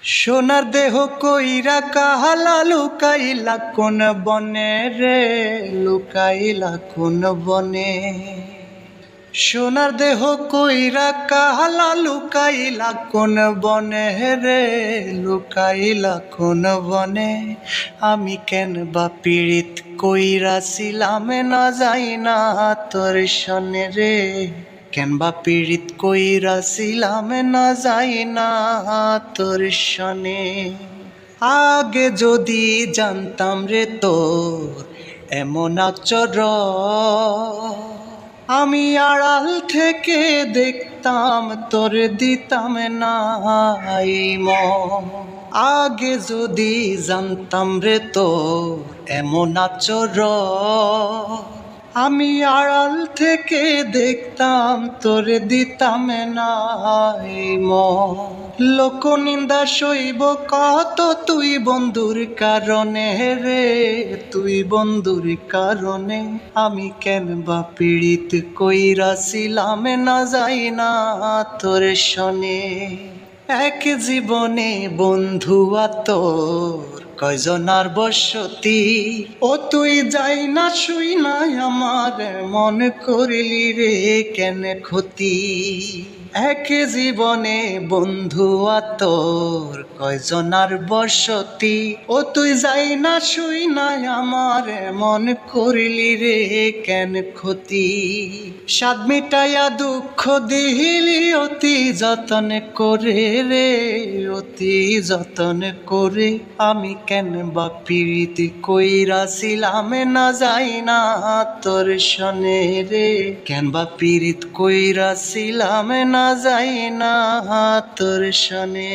সোনার দেহ কইরা কাহালা লুকাইলা কোন বনে রে, লুকাইলা কোন বনে। সোনার দেহ কইরা কাহালা লুকাইলা কোন বনে রে, লুকাইলা কোন বনে। আমি কেন বা পীড়িত কইরাছিলাম না যাই না তোর সনে রে, কেন বা পীড়িত কইরাছিলাম না যাই না তোর সনে। আগে যদি জানতাম রে তোর এমন আচরণ, আমি আড়াল থেকে দেখতাম তোর দিতাম না মন। আগে যদি জানতাম রে তোর এমন আচরণ, আমি আড়াল থেকে দেখতাম তোর দিতাম না মন। লোক নিন্দা সইব কত তুই বন্ধুর কারণে রে, তুই বন্ধুর কারণে। আমি কেন বা পীড়িত কইরাছিলাম না যাই না তোর সনে। এক জীবনে বন্ধু তোর কয়জনার বসতি, ও তুই যাই না শুই না আমার মন করিলি রে কেন ক্ষতি। এক জীবনে বন্ধু তোর কয়জনার বসতি, ও তুই যাই না শুই না আমার মন করিলি রে কেন ক্ষতি। স্বাদ মিটাইয়া দুঃখ দিলি অতি যতন করে রে, অতি যতন করে। আমি কেন বা পীড়িত কইরাছিলাম না যাই না তোর সনে রে, কেন বা পীড়িত কইরাছিলাম না যাই না তোর সনে।